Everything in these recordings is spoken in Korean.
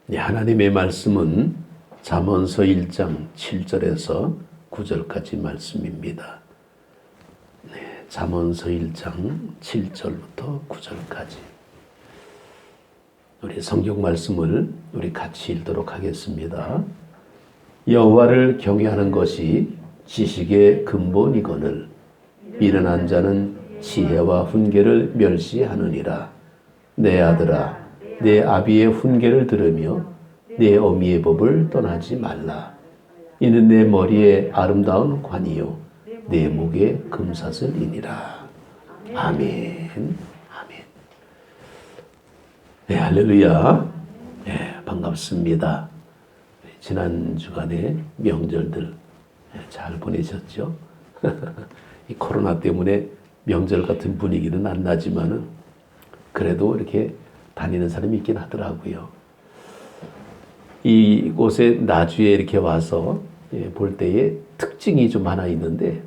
네, 하나님의 말씀은 잠언서 1장 7절에서 9절까지 말씀입니다. 네, 잠언서 1장 7절부터 9절까지 우리 성경 말씀을 우리 같이 읽도록 하겠습니다. 여호와를 경외하는 것이 지식의 근본이거늘 미련한 자는 지혜와 훈계를 멸시하느니라. 내 아들아, 내 아비의 훈계를 들으며 내 어미의 법을 떠나지 말라. 이는 내 머리에 아름다운 관이요 내 목에 금사슬이니라. 아멘. 아멘. 네, 할렐루야. 네, 반갑습니다. 지난 주간에 명절들 잘 보내셨죠? 이 코로나 때문에 명절 같은 분위기는 안 나지만은 그래도 이렇게 다니는 사람이 있긴 하더라고요. 이곳에 나주에 이렇게 와서 볼 때에 특징이 좀 하나 있는데,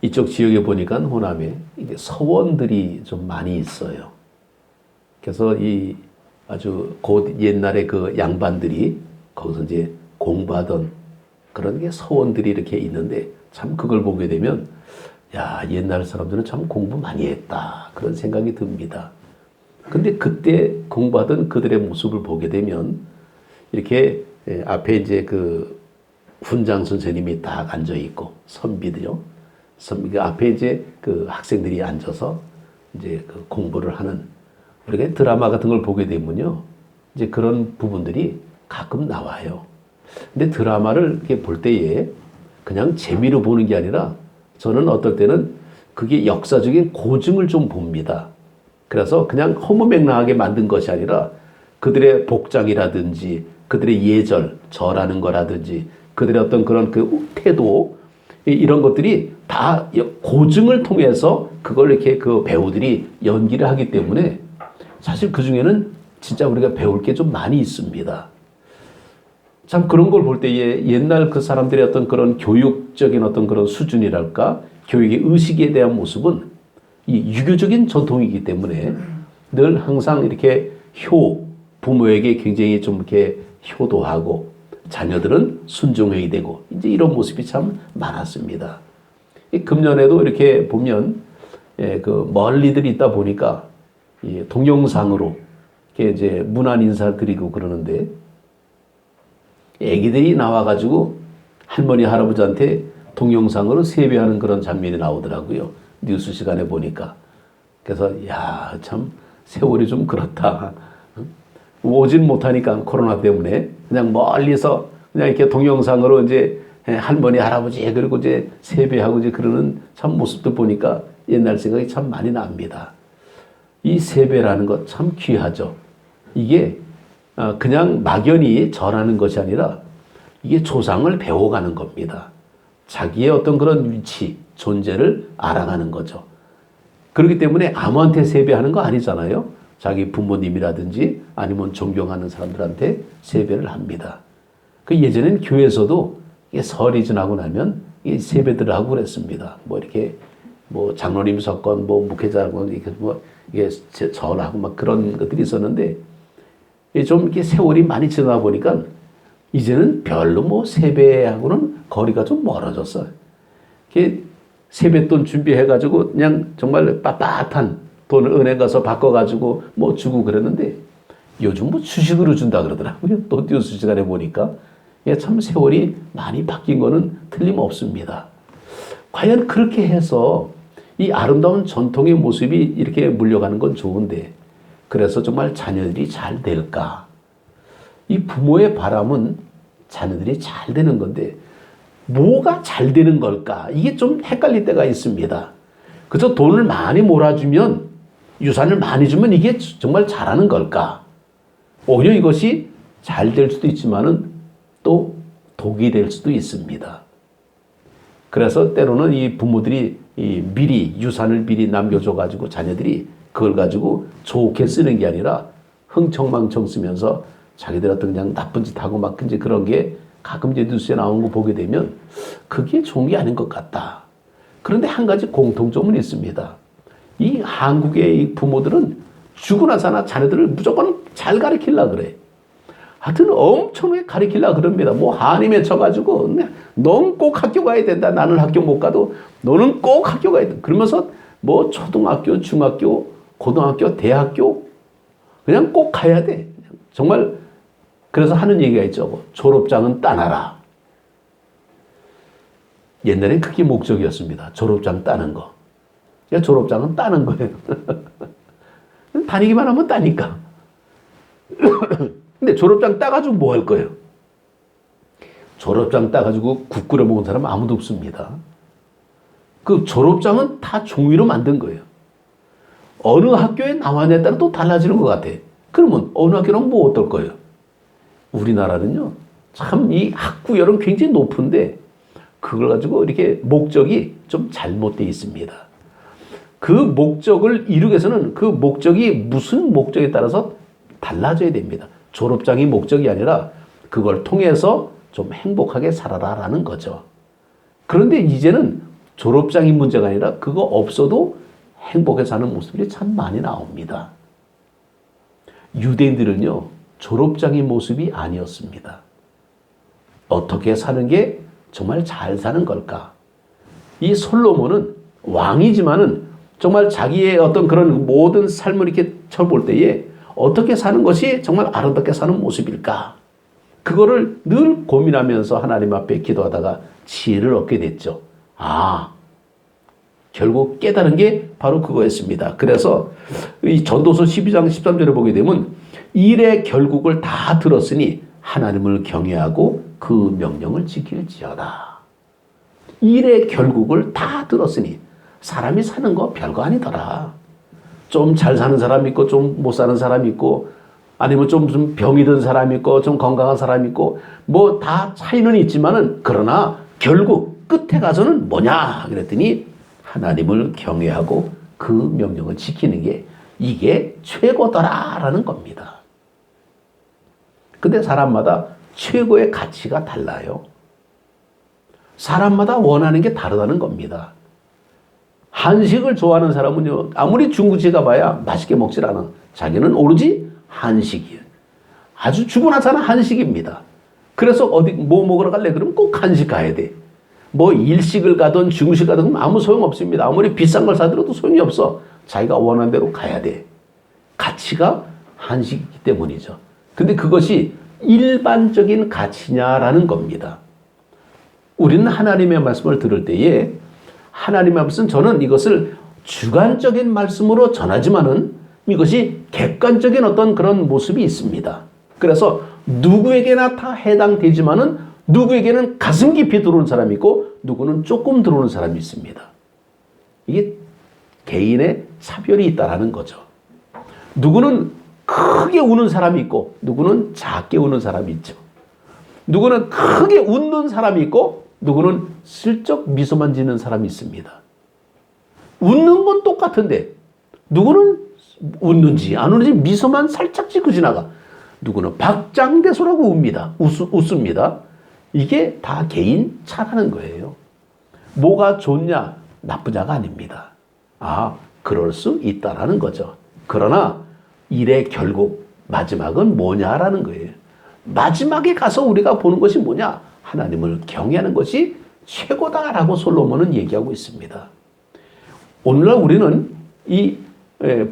이쪽 지역에 보니까 호남에 이게 서원들이 좀 많이 있어요. 그래서 이 아주 곧 옛날에 그 양반들이 거기서 이제 공부하던 그런 게 서원들이 이렇게 있는데, 참 그걸 보게 되면 야, 옛날 사람들은 참 공부 많이 했다 그런 생각이 듭니다. 근데 그때 공부하던 그들의 모습을 보게 되면 이렇게 앞에 이제 그 훈장 선생님이 딱 앉아 있고 선비들요. 선비가 앞에 이제 그 학생들이 앉아서 이제 그 공부를 하는, 우리가 드라마 같은 걸 보게 되면요, 이제 그런 부분들이 가끔 나와요. 근데 드라마를 이렇게 볼 때에 그냥 재미로 보는 게 아니라 저는 어떨 때는 그게 역사적인 고증을 좀 봅니다. 그래서 그냥 허무맹랑하게 만든 것이 아니라 그들의 복장이라든지 그들의 예절, 절하는 거라든지 그들의 어떤 그런 그 태도, 이런 것들이 다 고증을 통해서 그걸 이렇게 그 배우들이 연기를 하기 때문에 사실 그 중에는 진짜 우리가 배울 게 좀 많이 있습니다. 참 그런 걸 볼 때에 옛날 그 사람들의 어떤 그런 교육적인 어떤 그런 수준이랄까, 교육의 의식에 대한 모습은 이 유교적인 전통이기 때문에 늘 항상 이렇게 부모에게 굉장히 좀 이렇게 효도하고 자녀들은 순종해야 되고 이제 이런 모습이 참 많았습니다. 금년에도 이렇게 보면 그 멀리들 있다 보니까 이 동영상으로 이렇게 이제 문안 인사 드리고 그러는데, 애기들이 나와가지고 할머니 할아버지한테 동영상으로 세배하는 그런 장면이 나오더라고요. 뉴스 시간에 보니까. 그래서 야, 참 세월이 좀 그렇다. 오진 못하니까 코로나 때문에 그냥 멀리서 그냥 이렇게 동영상으로 이제 할머니 할아버지 그리고 이제 세배하고 이제 그러는 참 모습도 보니까 옛날 생각이 참 많이 납니다. 이 세배라는 것 참 귀하죠. 이게 그냥 막연히 절하는 것이 아니라 이게 조상을 배워가는 겁니다. 자기의 어떤 그런 위치, 존재를 알아가는 거죠. 그렇기 때문에 아무한테 세배하는 거 아니잖아요. 자기 부모님이라든지 아니면 존경하는 사람들한테 세배를 합니다. 그 예전엔 교회에서도 설이 지나고 나면 세배들을 하고 그랬습니다. 뭐 이렇게 뭐 장로님 석권, 뭐 목회자건 이렇게 뭐 이게 절하고 막 그런 것들이 있었는데, 좀 이렇게 세월이 많이 지나다 보니까 이제는 별로 뭐 세배하고는 거리가 좀 멀어졌어요. 이렇게 세뱃돈 준비해가지고 그냥 정말 빳빳한 돈을 은행 가서 바꿔가지고 뭐 주고 그랬는데, 요즘 뭐 주식으로 준다 그러더라고요. 또 뉴스 시간에 보니까. 참 세월이 많이 바뀐 거는 틀림없습니다. 과연 그렇게 해서 이 아름다운 전통의 모습이 이렇게 물려가는 건 좋은데, 그래서 정말 자녀들이 잘 될까? 이 부모의 바람은 자녀들이 잘 되는 건데 뭐가 잘 되는 걸까? 이게 좀 헷갈릴 때가 있습니다. 그래서 돈을 많이 몰아주면, 유산을 많이 주면 이게 정말 잘하는 걸까? 오히려 이것이 잘 될 수도 있지만은 또 독이 될 수도 있습니다. 그래서 때로는 이 부모들이 미리 유산을 미리 남겨줘가지고 자녀들이 그걸 가지고 좋게 쓰는 게 아니라 흥청망청 쓰면서 자기들 어떤 그냥 나쁜 짓 하고 막 이제 그런 게 가끔 이제 뉴스에 나오는 거 보게 되면 그게 좋은 게 아닌 것 같다. 그런데 한 가지 공통점은 있습니다. 이 한국의 이 부모들은 주고 나서나 자녀들을 무조건 잘 가르치려고 그래. 하여튼 엄청나게 가르치려고 그럽니다. 뭐 한이 맺혀가지고 넌 꼭 학교 가야 된다. 나는 학교 못 가도 너는 꼭 학교 가야 된다. 그러면서 뭐 초등학교, 중학교, 고등학교, 대학교 그냥 꼭 가야 돼. 정말 그래서 하는 얘기가 있죠. 졸업장은 따놔라. 옛날엔 그게 목적이었습니다. 졸업장 따는 거. 졸업장은 따는 거예요. 다니기만 하면 따니까. 근데 졸업장 따가지고 뭐 할 거예요? 졸업장 따가지고 국 끓여 먹은 사람 아무도 없습니다. 그 졸업장은 다 종이로 만든 거예요. 어느 학교에 나왔냐에 따라 또 달라지는 것 같아. 그러면 어느 학교는 뭐 어떨 거예요? 우리나라는요, 참 이 학구열은 굉장히 높은데 그걸 가지고 이렇게 목적이 좀 잘못되어 있습니다. 그 목적을 이루기 위해서는 그 목적이 무슨 목적에 따라서 달라져야 됩니다. 졸업장이 목적이 아니라 그걸 통해서 좀 행복하게 살아라라는 거죠. 그런데 이제는 졸업장이 문제가 아니라 그거 없어도 행복해 사는 모습이 참 많이 나옵니다. 유대인들은요, 졸업장의 모습이 아니었습니다. 어떻게 사는 게 정말 잘 사는 걸까? 이 솔로몬은 왕이지만은 정말 자기의 어떤 그런 모든 삶을 이렇게 쳐볼 때에 어떻게 사는 것이 정말 아름답게 사는 모습일까? 그거를 늘 고민하면서 하나님 앞에 기도하다가 지혜를 얻게 됐죠. 결국 깨달은 게 바로 그거였습니다. 그래서 이 전도서 12장 13절에 보게 되면 일의 결국을 다 들었으니 하나님을 경외하고 그 명령을 지킬지어다. 일의 결국을 다 들었으니 사람이 사는 거 별거 아니더라. 좀 잘 사는 사람 있고 좀 못 사는 사람 있고 아니면 좀 병이 든 사람 있고 좀 건강한 사람 있고 뭐 다 차이는 있지만은 그러나 결국 끝에 가서는 뭐냐 그랬더니 하나님을 경외하고 그 명령을 지키는 게 이게 최고더라라는 겁니다. 근데 사람마다 최고의 가치가 달라요. 사람마다 원하는 게 다르다는 겁니다. 한식을 좋아하는 사람은요, 아무리 중국집 가봐야 맛있게 먹질 않아. 자기는 오로지 한식이에요. 아주 주문하자는 한식입니다. 그래서 어디 뭐 먹으러 갈래? 그러면 꼭 한식 가야 돼. 뭐 일식을 가든 중식 가든 아무 소용 없습니다. 아무리 비싼 걸 사들어도 소용이 없어. 자기가 원하는 대로 가야 돼. 가치가 한식이기 때문이죠. 근데 그것이 일반적인 가치냐라는 겁니다. 우리는 하나님의 말씀을 들을 때에 하나님의 말씀은 저는 이것을 주관적인 말씀으로 전하지만은 이것이 객관적인 어떤 그런 모습이 있습니다. 그래서 누구에게나 다 해당되지만은 누구에게는 가슴 깊이 들어오는 사람이 있고 누구는 조금 들어오는 사람이 있습니다. 이게 개인의 차별이 있다라는 거죠. 누구는 크게 우는 사람이 있고 누구는 작게 우는 사람이 있죠. 누구는 크게 웃는 사람이 있고 누구는 슬쩍 미소만 짓는 사람이 있습니다. 웃는 건 똑같은데 누구는 웃는지 안 웃는지 미소만 살짝 짓고 지나가. 누구는 박장대소라고 웃습니다. 이게 다 개인 차라는 거예요. 뭐가 좋냐 나쁘냐가 아닙니다. 그럴 수 있다라는 거죠. 그러나 일의 결국 마지막은 뭐냐라는 거예요. 마지막에 가서 우리가 보는 것이 뭐냐? 하나님을 경외하는 것이 최고다라고 솔로몬은 얘기하고 있습니다. 오늘날 우리는 이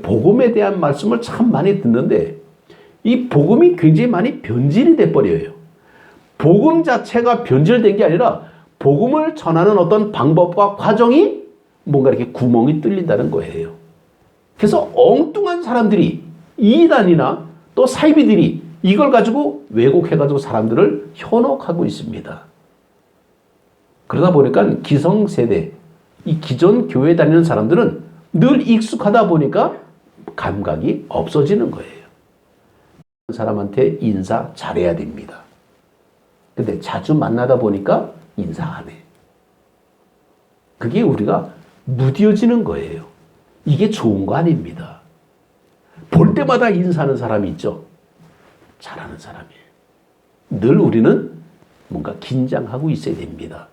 복음에 대한 말씀을 참 많이 듣는데 이 복음이 굉장히 많이 변질이 돼버려요. 복음 자체가 변질된 게 아니라 복음을 전하는 어떤 방법과 과정이 뭔가 이렇게 구멍이 뚫린다는 거예요. 그래서 엉뚱한 사람들이 이단이나 또 사이비들이 이걸 가지고 왜곡해가지고 사람들을 현혹하고 있습니다. 그러다 보니까 기성세대, 이 기존 교회 다니는 사람들은 늘 익숙하다 보니까 감각이 없어지는 거예요. 사람한테 인사 잘해야 됩니다. 근데 자주 만나다 보니까 인사 안 해. 그게 우리가 무뎌지는 거예요. 이게 좋은 거 아닙니다. 볼 때마다 인사하는 사람이 있죠. 잘하는 사람이에요. 늘 우리는 뭔가 긴장하고 있어야 됩니다.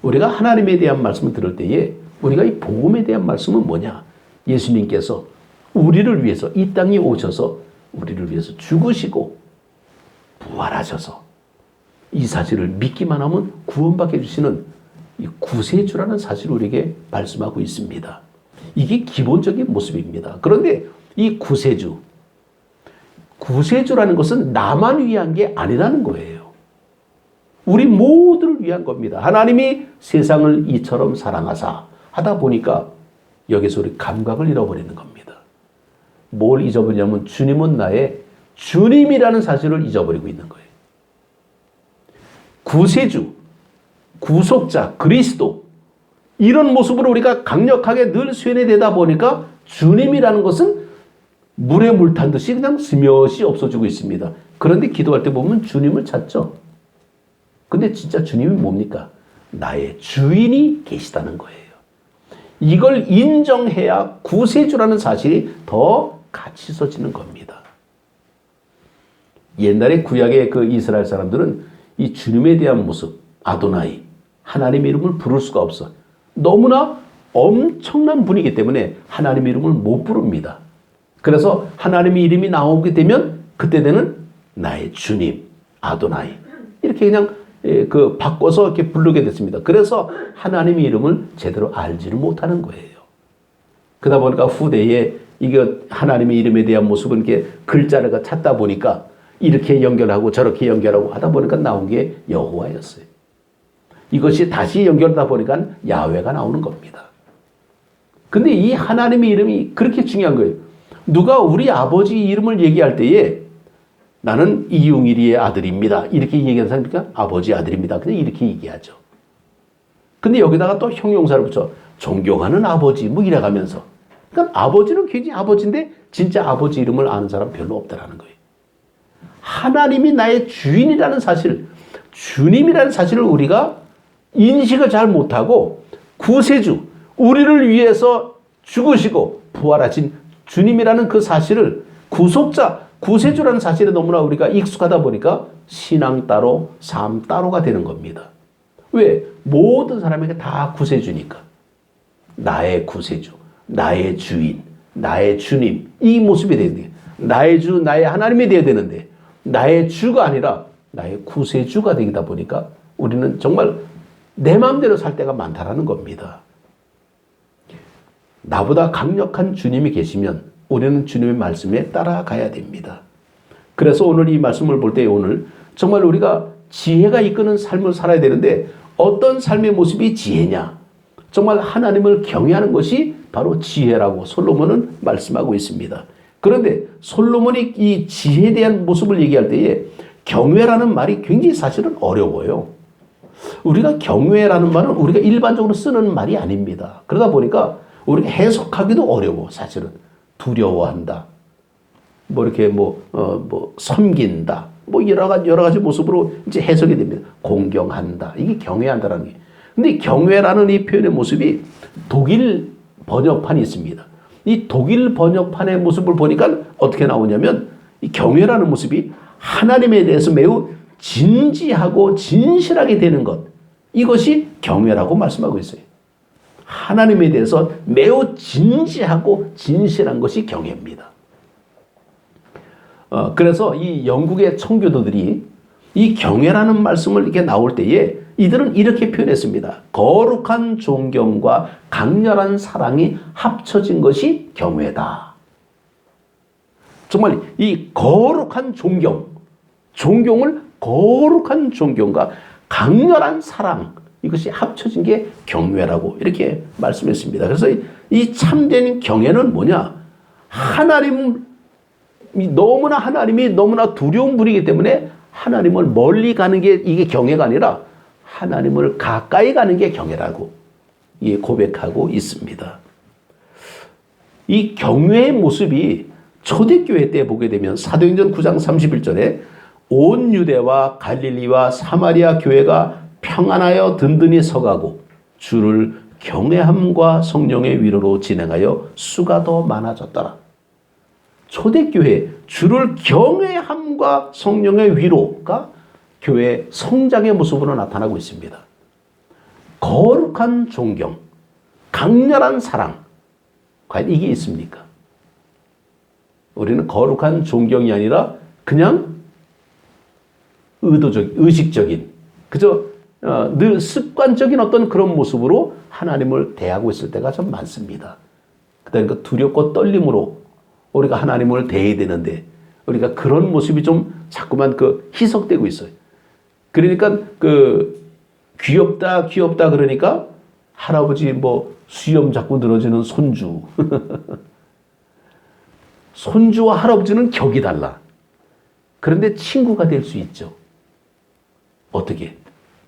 우리가 하나님에 대한 말씀을 들을 때에 우리가 이 복음에 대한 말씀은 뭐냐? 예수님께서 우리를 위해서 이 땅에 오셔서 우리를 위해서 죽으시고 부활하셔서 이 사실을 믿기만 하면 구원받게 해주시는 이 구세주라는 사실을 우리에게 말씀하고 있습니다. 이게 기본적인 모습입니다. 그런데 이 구세주라는 것은 나만 위한 게 아니라는 거예요. 우리 모두를 위한 겁니다. 하나님이 세상을 이처럼 사랑하사 하다 보니까 여기서 우리 감각을 잃어버리는 겁니다. 뭘 잊어버리냐면 주님은 나의 주님이라는 사실을 잊어버리고 있는 거예요. 구세주, 구속자, 그리스도 이런 모습으로 우리가 강력하게 늘 수연해내다 보니까 주님이라는 것은 물에 물 탄 듯이 그냥 스며시 없어지고 있습니다. 그런데 기도할 때 보면 주님을 찾죠. 근데 진짜 주님이 뭡니까? 나의 주인이 계시다는 거예요. 이걸 인정해야 구세주라는 사실이 더 가치 있어지는 겁니다. 옛날에 구약의 그 이스라엘 사람들은 이 주님에 대한 모습, 아도나이, 하나님의 이름을 부를 수가 없어. 너무나 엄청난 분이기 때문에 하나님의 이름을 못 부릅니다. 그래서 하나님의 이름이 나오게 되면 그때는 나의 주님, 아도나이 이렇게 그냥 바꿔서 이렇게 부르게 됐습니다. 그래서 하나님의 이름을 제대로 알지를 못하는 거예요. 그러다 보니까 후대에 이게 하나님의 이름에 대한 모습은 이렇게 글자를 찾다 보니까 이렇게 연결하고 저렇게 연결하고 하다 보니까 나온 게 여호와였어요. 이것이 다시 연결하다 보니까 야훼가 나오는 겁니다. 근데 이 하나님의 이름이 그렇게 중요한 거예요. 누가 우리 아버지 이름을 얘기할 때에 나는 이용일이의 아들입니다. 이렇게 얘기하는 사람이니까 아버지 아들입니다. 그냥 이렇게 얘기하죠. 근데 여기다가 또 형용사를 붙여 존경하는 아버지 뭐 이래가면서 그러니까 아버지는 굉장히 아버지인데 진짜 아버지 이름을 아는 사람 별로 없다라는 거예요. 하나님이 나의 주인이라는 사실, 주님이라는 사실을 우리가 인식을 잘 못하고 구세주, 우리를 위해서 죽으시고 부활하신 주님이라는 그 사실을 구속자, 구세주라는 사실에 너무나 우리가 익숙하다 보니까 신앙 따로, 삶 따로가 되는 겁니다. 왜? 모든 사람에게 다 구세주니까. 나의 구세주, 나의 주인, 나의 주님 이 모습이 되는 거예요. 나의 주, 나의 하나님이 되어야 되는데 나의 주가 아니라 나의 구세주가 되다 보니까 우리는 정말 내 마음대로 살 때가 많다라는 겁니다. 나보다 강력한 주님이 계시면 우리는 주님의 말씀에 따라가야 됩니다. 그래서 오늘 이 말씀을 볼 때 오늘 정말 우리가 지혜가 이끄는 삶을 살아야 되는데 어떤 삶의 모습이 지혜냐? 정말 하나님을 경외하는 것이 바로 지혜라고 솔로몬은 말씀하고 있습니다. 그런데 솔로몬이 이 지혜에 대한 모습을 얘기할 때에 경외라는 말이 굉장히 사실은 어려워요. 우리가 경외라는 말은 우리가 일반적으로 쓰는 말이 아닙니다. 그러다 보니까 우리가 해석하기도 어려워, 사실은. 두려워한다. 이렇게 섬긴다. 여러 가지 모습으로 이제 해석이 됩니다. 공경한다. 이게 경외한다라는 게. 근데 경외라는 이 표현의 모습이 독일 번역판이 있습니다. 이 독일 번역판의 모습을 보니까 어떻게 나오냐면 이 경외라는 모습이 하나님에 대해서 매우 진지하고 진실하게 되는 것. 이것이 경외라고 말씀하고 있어요. 하나님에 대해서 매우 진지하고 진실한 것이 경외입니다. 그래서 이 영국의 청교도들이 이 경외라는 말씀을 이렇게 나올 때에 이들은 이렇게 표현했습니다. 거룩한 존경과 강렬한 사랑이 합쳐진 것이 경외다. 정말 이 거룩한 존경을 거룩한 존경과 강렬한 사랑 이것이 합쳐진 게 경외라고 이렇게 말씀했습니다. 그래서 이 참된 경외는 뭐냐? 하나님이 너무나 두려운 분이기 때문에 하나님을 멀리 가는 게 이게 경외가 아니라 하나님을 가까이 가는 게 경외라고 고백하고 있습니다. 이 경외의 모습이 초대교회 때 보게 되면 사도행전 9장 31절에 온 유대와 갈릴리와 사마리아 교회가 평안하여 든든히 서가고 주를 경외함과 성령의 위로로 진행하여 수가 더 많아졌더라. 초대교회 주를 경외함과 성령의 위로가 교회 성장의 모습으로 나타나고 있습니다. 거룩한 존경, 강렬한 사랑, 과연 이게 있습니까? 우리는 거룩한 존경이 아니라 그냥 의식적인, 그저 늘 습관적인 어떤 그런 모습으로 하나님을 대하고 있을 때가 좀 많습니다. 그러니까 두렵고 떨림으로 우리가 하나님을 대해야 되는데 우리가 그런 모습이 좀 자꾸만 희석되고 있어요. 그러니까 귀엽다 그러니까 할아버지 수염 자꾸 늘어지는 손주. 손주와 할아버지는 격이 달라. 그런데 친구가 될 수 있죠. 어떻게?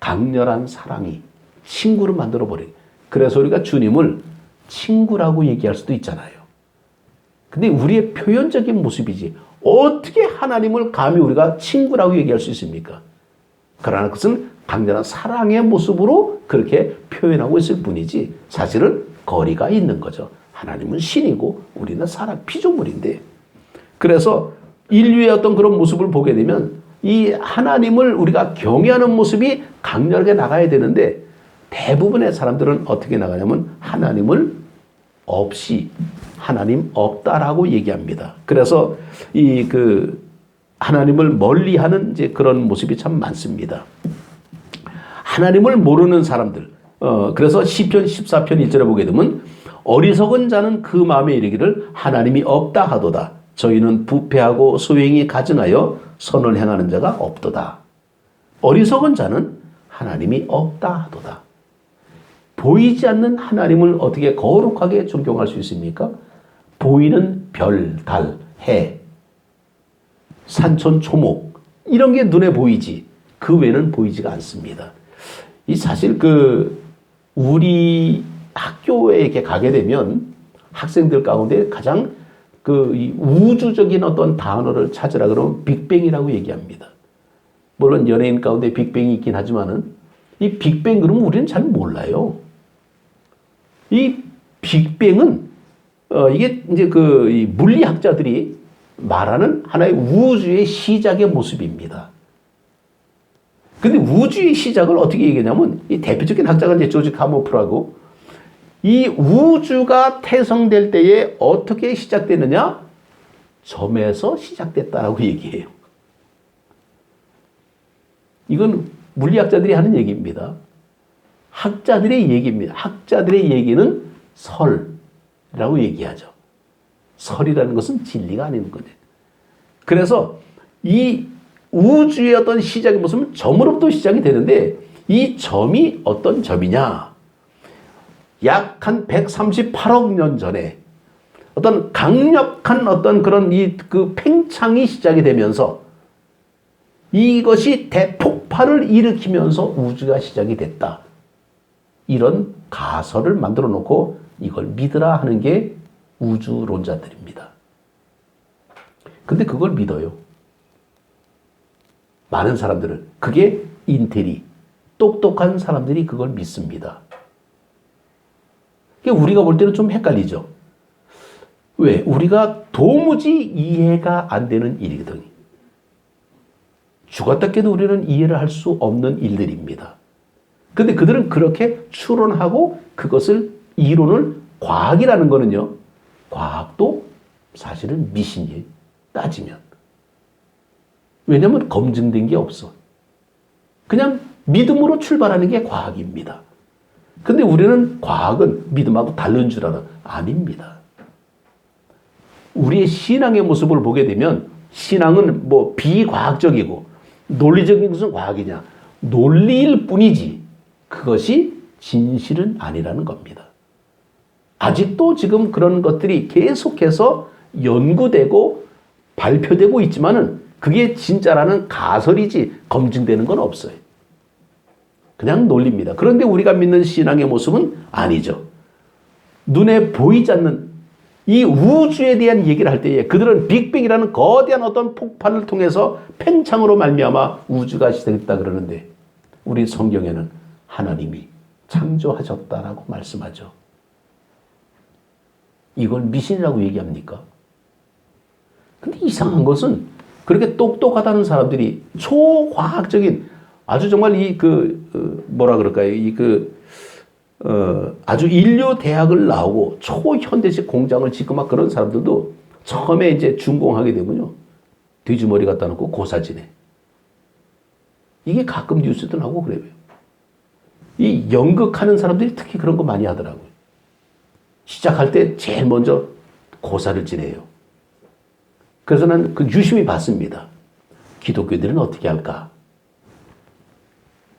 강렬한 사랑이 친구를 만들어버려요. 그래서 우리가 주님을 친구라고 얘기할 수도 있잖아요. 근데 우리의 표현적인 모습이지 어떻게 하나님을 감히 우리가 친구라고 얘기할 수 있습니까? 그러나 그것은 강렬한 사랑의 모습으로 그렇게 표현하고 있을 뿐이지 사실은 거리가 있는 거죠. 하나님은 신이고 우리는 사람 피조물인데, 그래서 인류의 어떤 그런 모습을 보게 되면 이 하나님을 우리가 경외하는 모습이 강렬하게 나가야 되는데 대부분의 사람들은 어떻게 나가냐면 하나님을 없이 하나님 없다라고 얘기합니다. 그래서 하나님을 멀리하는 이제 그런 모습이 참 많습니다. 하나님을 모르는 사람들. 그래서 시편 14편 1절에 보게 되면 어리석은 자는 그 마음에 이르기를 하나님이 없다 하도다. 저희는 부패하고 소행이 가증하여 선을 행하는 자가 없도다. 어리석은 자는 하나님이 없다 하도다. 보이지 않는 하나님을 어떻게 거룩하게 존경할 수 있습니까? 보이는 별, 달, 해, 산천, 초목 이런 게 눈에 보이지 그 외에는 보이지가 않습니다. 이 사실 우리 학교에 이렇게 가게 되면 학생들 가운데 가장 이 우주적인 어떤 단어를 찾으라 그러면 빅뱅이라고 얘기합니다. 물론 연예인 가운데 빅뱅이 있긴 하지만은 이 빅뱅 그러면 우리는 잘 몰라요. 이 빅뱅은 이게 이제 이 물리학자들이 말하는 하나의 우주의 시작의 모습입니다. 근데 우주의 시작을 어떻게 얘기하냐면 이 대표적인 학자가 이제 조지 카모프라고 이 우주가 태성될 때에 어떻게 시작되느냐? 점에서 시작됐다라고 얘기해요. 이건 물리학자들이 하는 얘기입니다. 학자들의 얘기입니다. 학자들의 얘기는 설이라고 얘기하죠. 설이라는 것은 진리가 아닌 거죠. 그래서 이 우주의 어떤 시작의 모습은 점으로부터 시작이 되는데 이 점이 어떤 점이냐? 약 한 138억 년 전에 어떤 강력한 어떤 그런 그 팽창이 시작이 되면서 이것이 대폭발을 일으키면서 우주가 시작이 됐다. 이런 가설을 만들어 놓고 이걸 믿으라 하는 게 우주론자들입니다. 근데 그걸 믿어요. 많은 사람들은. 그게 인텔이, 똑똑한 사람들이 그걸 믿습니다. 우리가 볼 때는 좀 헷갈리죠. 왜? 우리가 도무지 이해가 안 되는 일이거든요. 죽었다 깨도 우리는 이해를 할 수 없는 일들입니다. 근데 그들은 그렇게 추론하고 그것을 이론을 과학이라는 거는요. 과학도 사실은 미신이에요. 따지면. 왜냐하면 검증된 게 없어. 그냥 믿음으로 출발하는 게 과학입니다. 근데 우리는 과학은 믿음하고 다른 줄 알아. 아닙니다. 우리의 신앙의 모습을 보게 되면 신앙은 비과학적이고 논리적인 것은 과학이냐. 논리일 뿐이지 그것이 진실은 아니라는 겁니다. 아직도 지금 그런 것들이 계속해서 연구되고 발표되고 있지만은 그게 진짜라는 가설이지 검증되는 건 없어요. 그냥 논리입니다. 그런데 우리가 믿는 신앙의 모습은 아니죠. 눈에 보이지 않는 이 우주에 대한 얘기를 할 때에 그들은 빅뱅이라는 거대한 어떤 폭발을 통해서 팽창으로 말미암아 우주가 시작했다 그러는데 우리 성경에는 하나님이 창조하셨다라고 말씀하죠. 이걸 미신이라고 얘기합니까? 근데 이상한 것은 그렇게 똑똑하다는 사람들이 초과학적인 아주 정말 아주 인류 대학을 나오고 초현대식 공장을 짓고 막 그런 사람들도 처음에 이제 준공하게 되면요. 돼지머리 갖다 놓고 고사지내. 이게 가끔 뉴스도 나오고 그래요. 이 연극하는 사람들이 특히 그런 거 많이 하더라고요. 시작할 때 제일 먼저 고사를 지내요. 그래서 난 그 유심히 봤습니다. 기독교들은 어떻게 할까?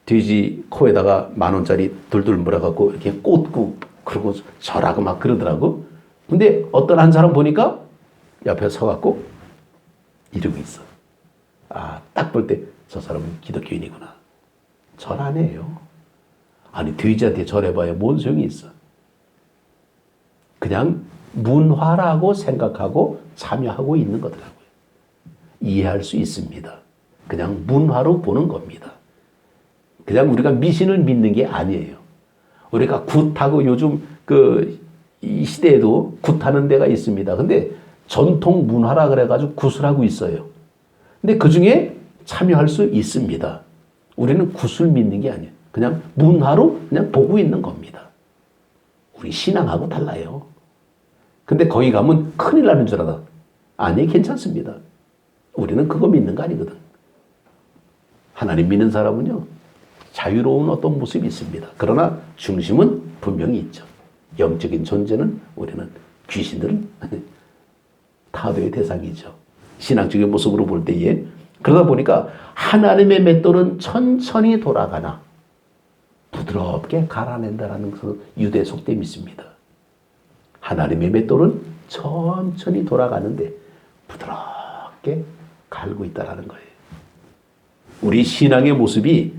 돼지 코에다가 10,000원짜리 둘둘 물어갖고 이렇게 꽂고 그러고 절하고 막 그러더라고. 근데 어떤 한 사람 보니까 옆에 서갖고 이러고 있어. 아, 딱 볼 때 저 사람은 기독교인이구나. 절 안 해요. 아니, 돼지한테 절해봐야 뭔 소용이 있어. 그냥 문화라고 생각하고 참여하고 있는 거더라고요. 이해할 수 있습니다. 그냥 문화로 보는 겁니다. 그냥 우리가 미신을 믿는 게 아니에요. 우리가 굿하고 요즘 이 시대에도 굿하는 데가 있습니다. 근데 전통 문화라 그래가지고 굿을 하고 있어요. 근데 그 중에 참여할 수 있습니다. 우리는 굿을 믿는 게 아니에요. 그냥 문화로 그냥 보고 있는 겁니다. 우리 신앙하고 달라요. 근데 거기 가면 큰일 나는 줄 알아. 아니, 괜찮습니다. 우리는 그거 믿는 거 아니거든. 하나님 믿는 사람은요, 자유로운 어떤 모습이 있습니다. 그러나 중심은 분명히 있죠. 영적인 존재는 우리는 귀신들은 타도의 대상이죠. 신앙적인 모습으로 볼 때에 그러다 보니까 하나님의 맷돌은 천천히 돌아가나 부드럽게 갈아낸다라는 그 유대 속담이 있습니다. 하나님의 맷돌은 천천히 돌아가는데 부드럽게 갈고 있다라는 거예요. 우리 신앙의 모습이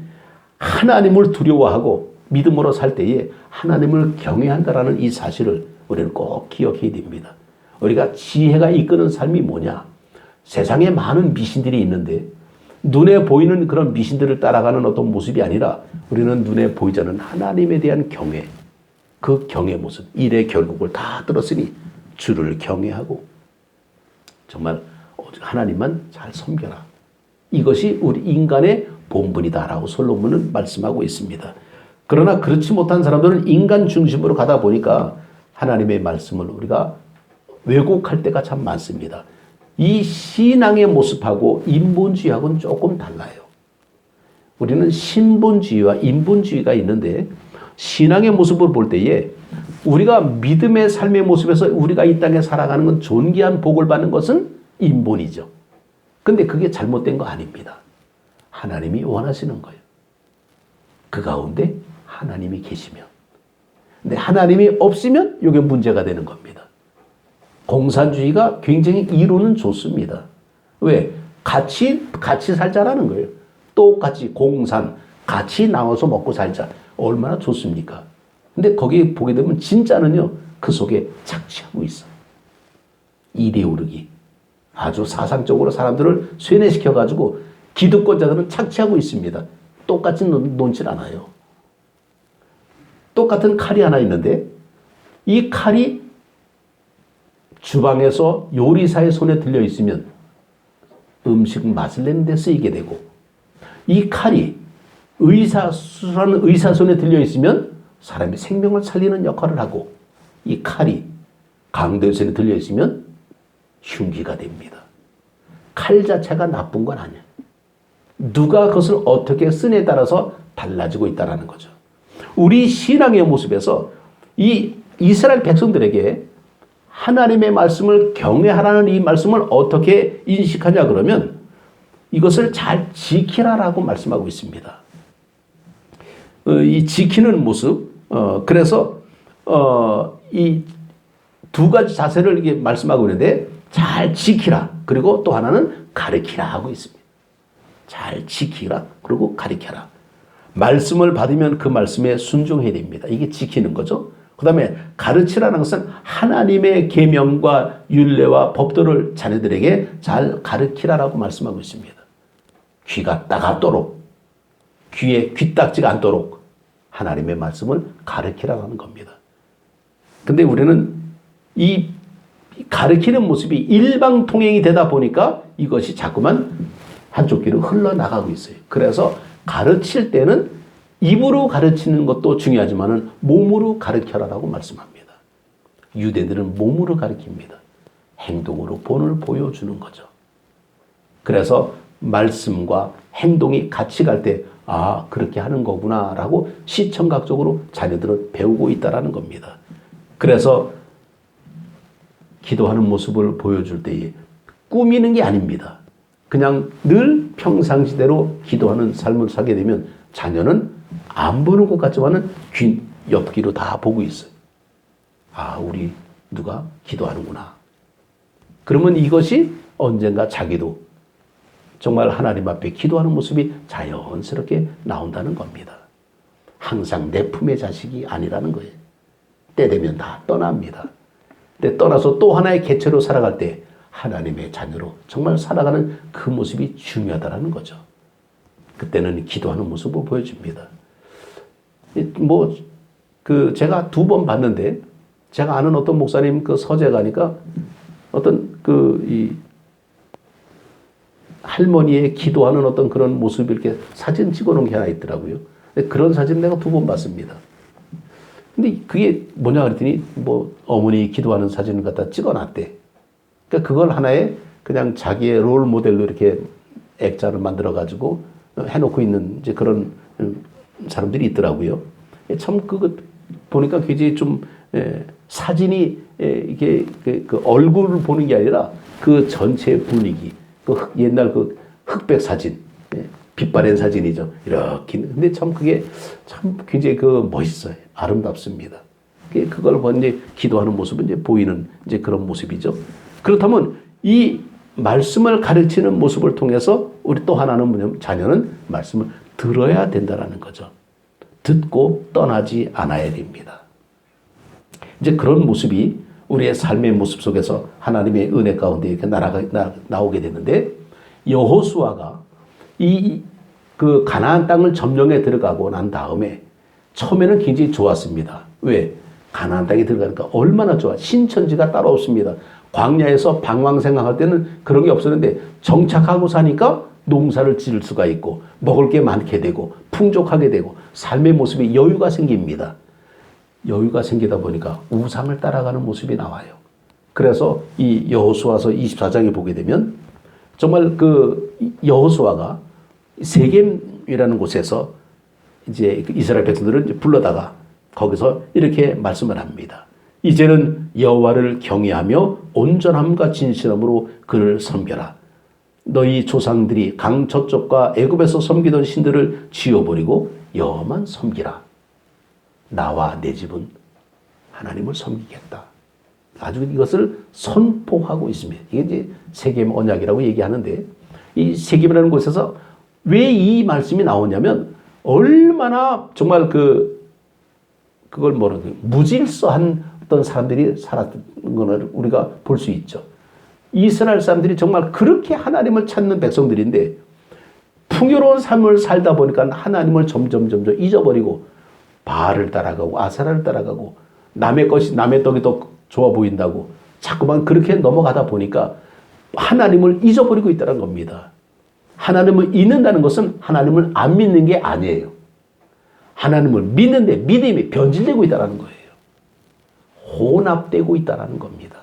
하나님을 두려워하고 믿음으로 살 때에 하나님을 경외한다라는 이 사실을 우리는 꼭 기억해야 됩니다. 우리가 지혜가 이끄는 삶이 뭐냐? 세상에 많은 미신들이 있는데 눈에 보이는 그런 미신들을 따라가는 어떤 모습이 아니라 우리는 눈에 보이지 않는 하나님에 대한 경외, 그 경외 모습, 일의 결국을 다 들었으니 주를 경외하고 정말 하나님만 잘 섬겨라. 이것이 우리 인간의 본분이다라고 솔로몬은 말씀하고 있습니다. 그러나 그렇지 못한 사람들은 인간 중심으로 가다 보니까 하나님의 말씀을 우리가 왜곡할 때가 참 많습니다. 이 신앙의 모습하고 인본주의하고는 조금 달라요. 우리는 신본주의와 인본주의가 있는데 신앙의 모습을 볼 때에 우리가 믿음의 삶의 모습에서 우리가 이 땅에 살아가는 건 존귀한 복을 받는 것은 인본이죠. 근데 그게 잘못된 거 아닙니다. 하나님이 원하시는 거예요. 그 가운데 하나님이 계시면. 근데 하나님이 없으면 이게 문제가 되는 겁니다. 공산주의가 굉장히 이론은 좋습니다. 왜? 같이 살자라는 거예요. 똑같이 공산, 같이 나눠서 먹고 살자. 얼마나 좋습니까? 근데 거기 보게 되면 진짜는요, 그 속에 착취하고 있어. 이데올로기. 아주 사상적으로 사람들을 쇠뇌시켜가지고 기득권자들은 착취하고 있습니다. 똑같이 논질 않아요. 똑같은 칼이 하나 있는데 이 칼이 주방에서 요리사의 손에 들려 있으면 음식 맛을 내는 데 쓰이게 되고 이 칼이 의사 손에 들려 있으면 사람의 생명을 살리는 역할을 하고 이 칼이 강도의 손에 들려 있으면 흉기가 됩니다. 칼 자체가 나쁜 건 아니에요. 누가 그것을 어떻게 쓰냐에 따라서 달라지고 있다는 거죠. 우리 신앙의 모습에서 이 이스라엘 백성들에게 하나님의 말씀을 경외하라는 이 말씀을 어떻게 인식하냐 그러면 이것을 잘 지키라라고 말씀하고 있습니다. 이 지키는 모습, 그래서 이 두 가지 자세를 이게 말씀하고 있는데 잘 지키라 그리고 또 하나는 가르치라 하고 있습니다. 잘 지키라 그리고 가르쳐라. 말씀을 받으면 그 말씀에 순종해야 됩니다. 이게 지키는 거죠. 그 다음에 가르치라는 것은 하나님의 계명과 율례와 법도를 자녀들에게 잘 가르치라라고 말씀하고 있습니다. 귀가 따갑도록 귀에 귀딱지가 않도록 하나님의 말씀을 가르치라고 하는 겁니다. 근데 우리는 이 가르치는 모습이 일방통행이 되다 보니까 이것이 자꾸만 한쪽 길로 흘러나가고 있어요. 그래서 가르칠 때는 입으로 가르치는 것도 중요하지만 몸으로 가르쳐라라고 말씀합니다. 유대들은 몸으로 가르칩니다. 행동으로 본을 보여주는 거죠. 그래서 말씀과 행동이 같이 갈 때, 아, 그렇게 하는 거구나 라고 시청각적으로 자녀들은 배우고 있다는 겁니다. 그래서 기도하는 모습을 보여줄 때에 꾸미는 게 아닙니다. 그냥 늘 평상시대로 기도하는 삶을 살게 되면 자녀는 안 보는 것 같지만은 옆귀로 다 보고 있어요. 아, 우리 누가 기도하는구나. 그러면 이것이 언젠가 자기도 정말 하나님 앞에 기도하는 모습이 자연스럽게 나온다는 겁니다. 항상 내 품의 자식이 아니라는 거예요. 때 되면 다 떠납니다. 근데 떠나서 또 하나의 개체로 살아갈 때 하나님의 자녀로 정말 살아가는 그 모습이 중요하다는 거죠. 그때는 기도하는 모습을 보여줍니다. 제가 2번 봤는데, 제가 아는 어떤 목사님 그 서재 가니까 어떤 이 할머니의 기도하는 어떤 그런 모습이 이렇게 사진 찍어 놓은 게 하나 있더라고요. 그런 사진 내가 2번 봤습니다. 근데 그게 뭐냐 그랬더니 어머니 기도하는 사진을 갖다 찍어 놨대. 그러니까 그걸 하나의 그냥 자기의 롤 모델로 이렇게 액자를 만들어 가지고 해놓고 있는 이제 그런 사람들이 있더라고요. 참 그거 보니까 굉장히 좀 사진이 이게 그 얼굴을 보는 게 아니라 그 전체 분위기, 그 옛날 그 흑백 사진, 빛바랜 사진이죠. 이렇게. 근데 참 그게 참 굉장히 멋있어요. 아름답습니다. 그걸 이제 기도하는 모습은 이제 보이는 이제 그런 모습이죠. 그렇다면 이 말씀을 가르치는 모습을 통해서 우리 또 하나는 뭐냐면 자녀는 말씀을 들어야 된다라는 거죠. 듣고 떠나지 않아야 됩니다. 이제 그런 모습이 우리의 삶의 모습 속에서 하나님의 은혜 가운데 이렇게 나오게 되는데, 여호수아가 그 가나안 땅을 점령해 들어가고 난 다음에 처음에는 굉장히 좋았습니다. 왜? 가나안 땅에 들어가니까 얼마나 좋아. 신천지가 따로 없습니다. 광야에서 방황 생각할 때는 그런 게 없었는데 정착하고 사니까 농사를 지을 수가 있고 먹을 게 많게 되고 풍족하게 되고 삶의 모습에 여유가 생깁니다. 여유가 생기다 보니까 우상을 따라가는 모습이 나와요. 그래서 이 여호수아서 24장에 보게 되면 정말 그 여호수아가 세겜이라는 곳에서 이제 이스라엘 백성들을 이제 불러다가 거기서 이렇게 말씀을 합니다. 이제는 여호와를 경외하며 온전함과 진실함으로 그를 섬겨라. 너희 조상들이 강 저쪽과 애굽에서 섬기던 신들을 지워버리고 여호와만 섬기라. 나와 내 집은 하나님을 섬기겠다. 아주 이것을 선포하고 있습니다. 이게 이제 세겜 언약이라고 얘기하는데, 이 세겜이라는 곳에서 왜 이 말씀이 나오냐면 얼마나 정말 그걸 무질서한 어떤 사람들이 살았던 것을 우리가 볼 수 있죠. 이스라엘 사람들이 정말 그렇게 하나님을 찾는 백성들인데 풍요로운 삶을 살다 보니까 하나님을 점점 잊어버리고 바알을 따라가고 아세라를 따라가고 남의 떡이 더 좋아 보인다고 자꾸만 그렇게 넘어가다 보니까 하나님을 잊어버리고 있다는 겁니다. 하나님을 잊는다는 것은 하나님을 안 믿는 게 아니에요. 하나님을 믿는데 믿음이 변질되고 있다는 거예요. 혼합되고 있다는 겁니다.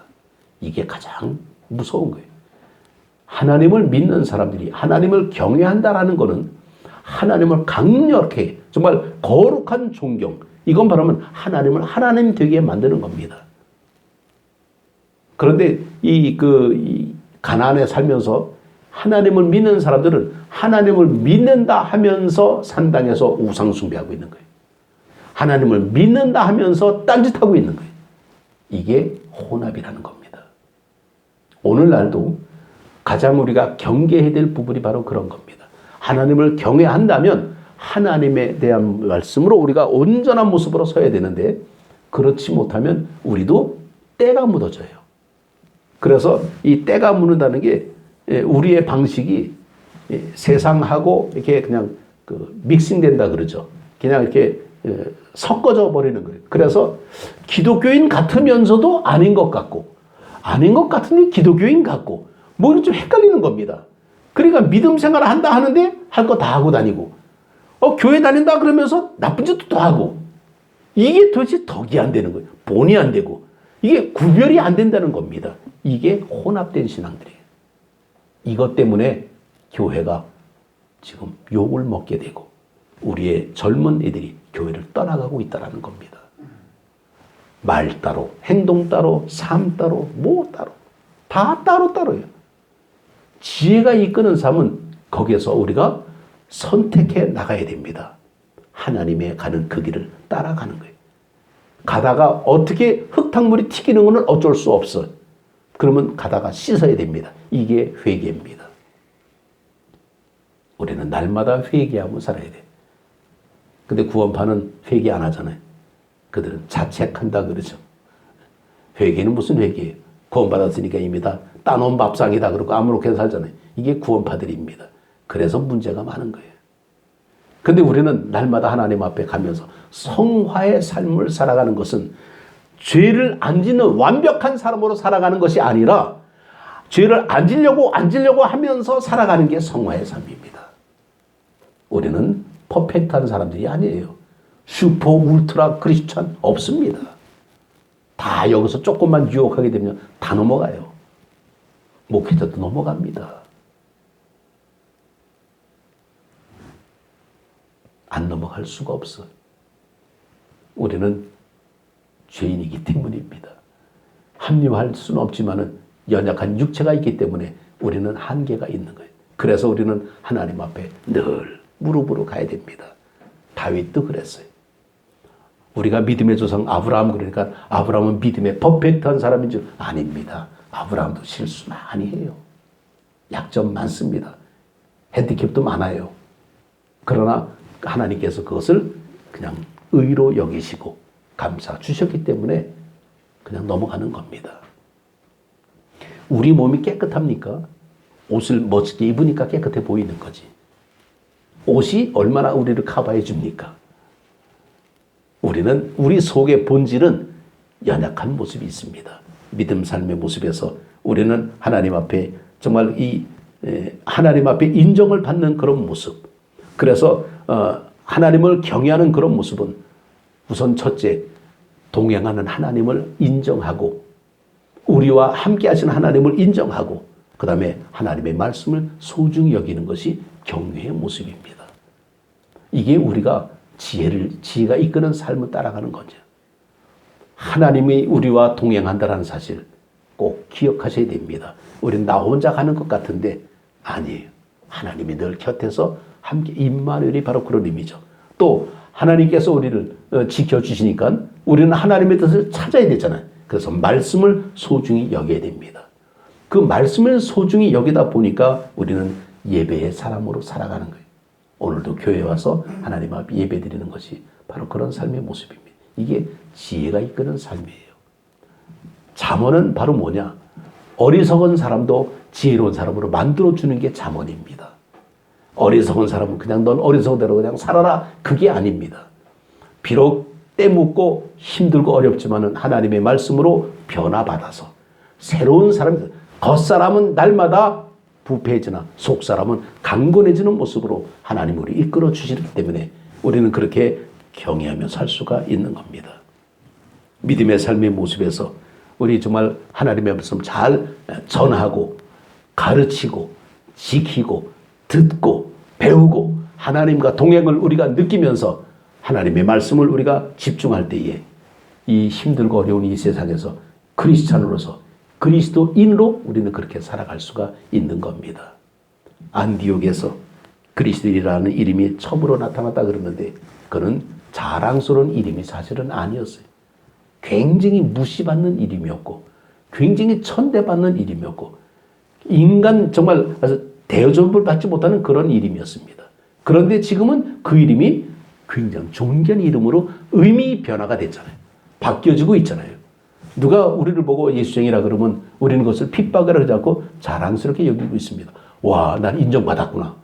이게 가장 무서운 거예요. 하나님을 믿는 사람들이 하나님을 경외한다라는 것은 하나님을 강력하게 정말 거룩한 존경, 이건 바라면 하나님을 하나님 되게 만드는 겁니다. 그런데 이 가나안에 살면서 하나님을 믿는 사람들은 하나님을 믿는다 하면서 산당에서 우상 숭배하고 있는 거예요. 하나님을 믿는다 하면서 딴짓하고 있는 거예요. 이게 혼합이라는 겁니다. 오늘날도 가장 우리가 경계해야 될 부분이 바로 그런 겁니다. 하나님을 경외한다면 하나님에 대한 말씀으로 우리가 온전한 모습으로 서야 되는데 그렇지 못하면 우리도 때가 묻어져요. 그래서 이 때가 묻는다는 게 우리의 방식이 세상하고 이렇게 그냥 믹싱된다 그러죠. 그냥 이렇게 섞어져 버리는 거예요. 그래서 기독교인 같으면서도 아닌 것 같고, 아닌 것 같은데 기독교인 같고, 뭐 좀 헷갈리는 겁니다. 그러니까 믿음 생활을 한다 하는데 할 거 다 하고 다니고, 교회 다닌다 그러면서 나쁜 짓도 다 하고, 이게 도대체 덕이 안 되는 거예요. 본이 안 되고, 이게 구별이 안 된다는 겁니다. 이게 혼합된 신앙들이에요. 이것 때문에 교회가 지금 욕을 먹게 되고 우리의 젊은 애들이 교회를 떠나가고 있다는 겁니다. 말 따로, 행동 따로, 삶 따로, 뭐 따로, 다 따로따로예요. 지혜가 이끄는 삶은 거기에서 우리가 선택해 나가야 됩니다. 하나님의 가는 그 길을 따라가는 거예요. 가다가 어떻게 흙탕물이 튀기는 것은 어쩔 수 없어. 그러면 가다가 씻어야 됩니다. 이게 회개입니다. 우리는 날마다 회개하고 살아야 돼. 근데 구원파는 회개 안 하잖아요. 그들은 자책한다 그러죠. 회개는 무슨 회개예요? 구원받았으니까 이미 다 따놓은 밥상이다 그러고 아무렇게나 살잖아요. 이게 구원파들입니다. 그래서 문제가 많은 거예요. 근데 우리는 날마다 하나님 앞에 가면서 성화의 삶을 살아가는 것은 죄를 안 짓는 완벽한 사람으로 살아가는 것이 아니라 죄를 안 지려고 하면서 살아가는 게 성화의 삶입니다. 우리는 퍼펙트한 사람들이 아니에요. 슈퍼 울트라 크리스찬 없습니다. 다 여기서 조금만 유혹하게 되면 다 넘어가요. 목회자도 넘어갑니다. 안 넘어갈 수가 없어. 우리는 죄인이기 때문입니다. 합리화할 수는 없지만은 연약한 육체가 있기 때문에 우리는 한계가 있는 거예요. 그래서 우리는 하나님 앞에 늘 무릎으로 가야 됩니다. 다윗도 그랬어요. 우리가 믿음의 조상 아브라함 그러니까 아브라함은 믿음의 퍼펙트한 사람인 줄 아닙니다. 아브라함도 실수 많이 해요. 약점 많습니다. 핸디캡도 많아요. 그러나 하나님께서 그것을 그냥 의로 여기시고 감사 주셨기 때문에 그냥 넘어가는 겁니다. 우리 몸이 깨끗합니까? 옷을 멋지게 입으니까 깨끗해 보이는 거지. 옷이 얼마나 우리를 커버해 줍니까? 우리는 우리 속의 본질은 연약한 모습이 있습니다. 믿음 삶의 모습에서 우리는 하나님 앞에 정말 하나님 앞에 인정을 받는 그런 모습. 그래서 하나님을 경외하는 그런 모습은 우선 첫째, 동행하는 하나님을 인정하고 우리와 함께 하시는 하나님을 인정하고 그 다음에 하나님의 말씀을 소중히 여기는 것이 경외의 모습입니다. 이게 우리가 지혜가 이끄는 삶을 따라가는 거죠. 하나님이 우리와 동행한다는 사실 꼭 기억하셔야 됩니다. 우리는 나 혼자 가는 것 같은데 아니에요. 하나님이 늘 곁에서 함께 임마누엘이 바로 그런 의미죠. 또 하나님께서 우리를 지켜주시니까 우리는 하나님의 뜻을 찾아야 되잖아요. 그래서 말씀을 소중히 여겨야 됩니다. 그 말씀을 소중히 여기다 보니까 우리는 예배의 사람으로 살아가는 거예요. 오늘도 교회에 와서 하나님 앞에 예배 드리는 것이 바로 그런 삶의 모습입니다. 이게 지혜가 이끄는 삶이에요. 잠언은 바로 뭐냐? 어리석은 사람도 지혜로운 사람으로 만들어주는 게 잠언입니다. 어리석은 사람은 그냥 넌 어리석은 대로 그냥 살아라. 그게 아닙니다. 비록 때묻고 힘들고 어렵지만은 하나님의 말씀으로 변화받아서 새로운 사람, 겉사람은 날마다 부패해지나 속사람은 강건해지는 모습으로 하나님 우리 이끌어 주시기 때문에 우리는 그렇게 경외하며 살 수가 있는 겁니다. 믿음의 삶의 모습에서 우리 정말 하나님의 말씀 잘 전하고 가르치고 지키고 듣고 배우고 하나님과 동행을 우리가 느끼면서 하나님의 말씀을 우리가 집중할 때에 이 힘들고 어려운 이 세상에서 크리스찬으로서 그리스도인으로 우리는 그렇게 살아갈 수가 있는 겁니다. 안디옥에서 그리스도인이라는 이름이 처음으로 나타났다 그러는데 그는 자랑스러운 이름이 사실은 아니었어요. 굉장히 무시받는 이름이었고 굉장히 천대받는 이름이었고 인간 정말 대접을 받지 못하는 그런 이름이었습니다. 그런데 지금은 그 이름이 굉장히 존귀한 이름으로 의미 변화가 됐잖아요. 바뀌어지고 있잖아요. 누가 우리를 보고 예수쟁이라 그러면 우리는 그것을 핍박을 하지 않고 자랑스럽게 여기고 있습니다. 와, 난 인정받았구나.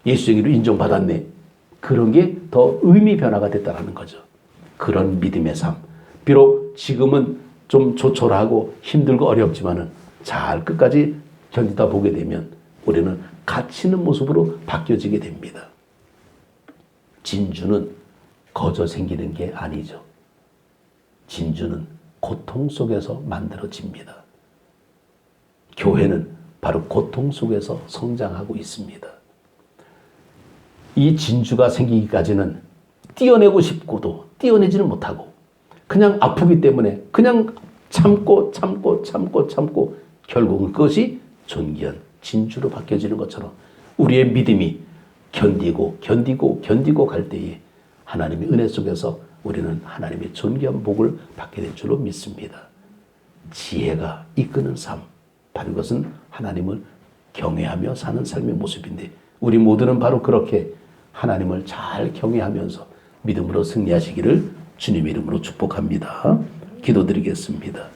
예수쟁이로 인정받았네. 그런 게 더 의미 변화가 됐다는 거죠. 그런 믿음의 삶. 비록 지금은 좀 조촐하고 힘들고 어렵지만은 잘 끝까지 견디다 보게 되면 우리는 갇히는 모습으로 바뀌어지게 됩니다. 진주는 거저 생기는 게 아니죠. 진주는 고통 속에서 만들어집니다. 교회는 바로 고통 속에서 성장하고 있습니다. 이 진주가 생기기까지는 띄어내고 싶고도 띄어내지는 못하고 그냥 아프기 때문에 그냥 참고 결국은 그것이 존귀한 진주로 바뀌어지는 것처럼 우리의 믿음이 견디고 갈 때에 하나님의 은혜 속에서 우리는 하나님의 존귀한 복을 받게 될 줄로 믿습니다. 지혜가 이끄는 삶, 바로 이것은 하나님을 경외하며 사는 삶의 모습인데 우리 모두는 바로 그렇게 하나님을 잘 경외하면서 믿음으로 승리하시기를 주님의 이름으로 축복합니다. 기도드리겠습니다.